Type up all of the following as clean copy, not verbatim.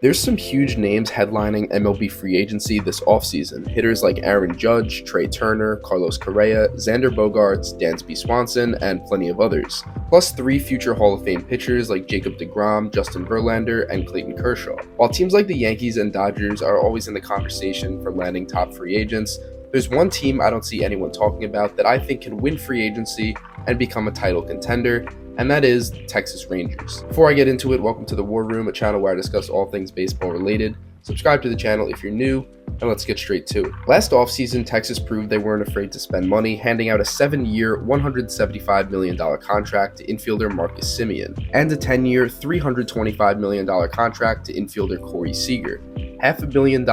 There's some huge names headlining MLB free agency this offseason. Hitters like Aaron Judge, Trey Turner, Carlos Correa, Xander Bogaerts, Dansby Swanson, and plenty of others. Plus 3 future Hall of Fame pitchers like Jacob deGrom, Justin Verlander, and Clayton Kershaw. While teams like the Yankees and Dodgers are always in the conversation for landing top free agents, there's one team I don't see anyone talking about that I think can win free agency and become a title contender, and that is the Texas Rangers. Before I get into it, welcome to the War Room, a channel where I discuss all things baseball related. Subscribe to the channel if you're new, and let's get straight to it. Last offseason, Texas proved they weren't afraid to spend money, handing out a 7-year, $175 million contract to infielder Marcus Semien, and a 10-year, $325 million contract to infielder Corey Seager. $500 million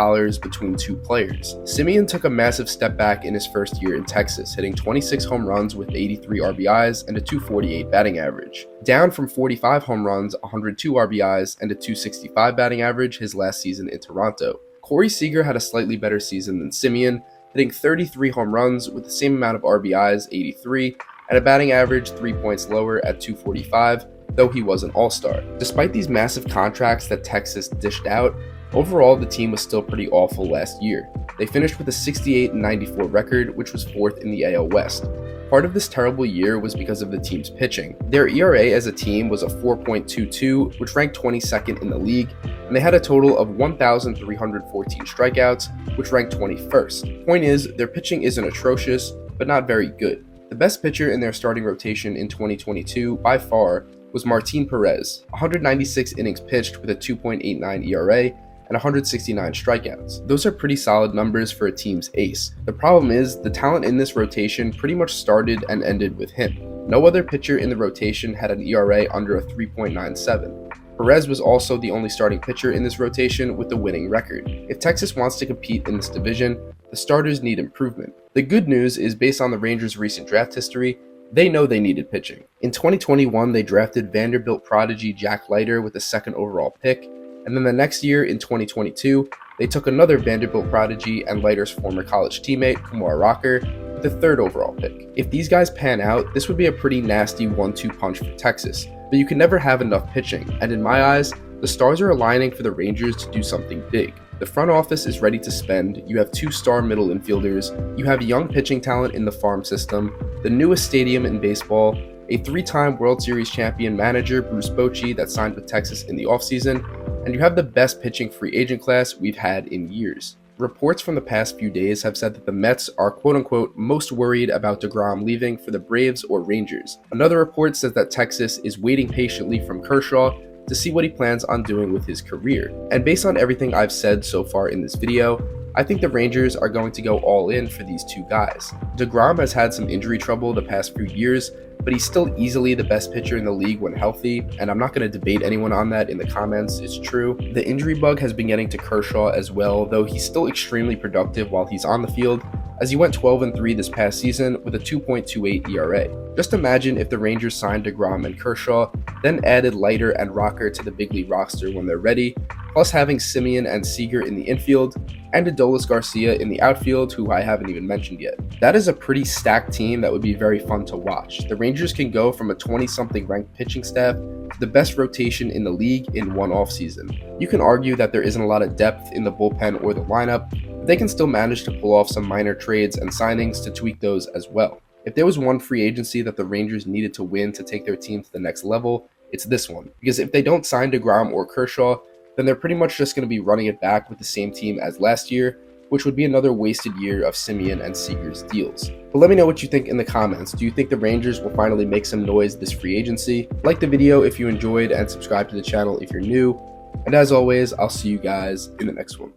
between 2 players. Semien took a massive step back in his first year in Texas, hitting 26 home runs with 83 RBIs and a .248 batting average, down from 45 home runs, 102 RBIs, and a .265 batting average his last season in Toronto. Corey Seager had a slightly better season than Semien, hitting 33 home runs with the same amount of RBIs, 83, and a batting average 3 points lower at .245, though he was an all-star. Despite these massive contracts that Texas dished out, overall, the team was still pretty awful last year. They finished with a 68-94 record, which was 4th in the AL West. Part of this terrible year was because of the team's pitching. Their ERA as a team was a 4.22, which ranked 22nd in the league, and they had a total of 1,314 strikeouts, which ranked 21st. Point is, their pitching isn't atrocious, but not very good. The best pitcher in their starting rotation in 2022, by far, was Martin Perez, 196 innings pitched with a 2.89 ERA, and 169 strikeouts. Those are pretty solid numbers for a team's ace. The problem is, the talent in this rotation pretty much started and ended with him. No other pitcher in the rotation had an ERA under a 3.97. Perez was also the only starting pitcher in this rotation with the winning record. If Texas wants to compete in this division, the starters need improvement. The good news is, based on the Rangers' recent draft history, they know they needed pitching. In 2021, they drafted Vanderbilt prodigy Jack Leiter with the 2nd overall pick, and then the next year, in 2022, they took another Vanderbilt prodigy and Leiter's former college teammate, Kumar Rocker, with the 3rd overall pick. If these guys pan out, this would be a pretty nasty 1-2 punch for Texas, but you can never have enough pitching, and in my eyes, the stars are aligning for the Rangers to do something big. The front office is ready to spend, you have 2 star middle infielders, you have young pitching talent in the farm system, the newest stadium in baseball, a 3-time World Series champion manager Bruce Bochy that signed with Texas in the offseason, and you have the best pitching free agent class we've had in years. Reports from the past few days have said that the Mets are quote-unquote most worried about deGrom leaving for the Braves or Rangers. Another report says that Texas is waiting patiently from Kershaw to see what he plans on doing with his career. And based on everything I've said so far in this video, I think the Rangers are going to go all in for these 2 guys. deGrom has had some injury trouble the past few years, but he's still easily the best pitcher in the league when healthy, and I'm not going to debate anyone on that in the comments, it's true. The injury bug has been getting to Kershaw as well, though he's still extremely productive while he's on the field, as he went 12-3 this past season with a 2.28 ERA. Just imagine if the Rangers signed deGrom and Kershaw, then added Leiter and Rocker to the big league roster when they're ready, plus having Semien and Seager in the infield, and Adolis Garcia in the outfield, who I haven't even mentioned yet. That is a pretty stacked team that would be very fun to watch. The Rangers can go from a 20-something ranked pitching staff to the best rotation in the league in one offseason. You can argue that there isn't a lot of depth in the bullpen or the lineup, but they can still manage to pull off some minor trades and signings to tweak those as well. If there was one free agency that the Rangers needed to win to take their team to the next level, it's this one. Because if they don't sign deGrom or Kershaw, then they're pretty much just going to be running it back with the same team as last year, which would be another wasted year of Semien and Seager's deals. But let me know what you think in the comments. Do you think the Rangers will finally make some noise this free agency? Like the video if you enjoyed, and subscribe to the channel if you're new. And as always, I'll see you guys in the next one.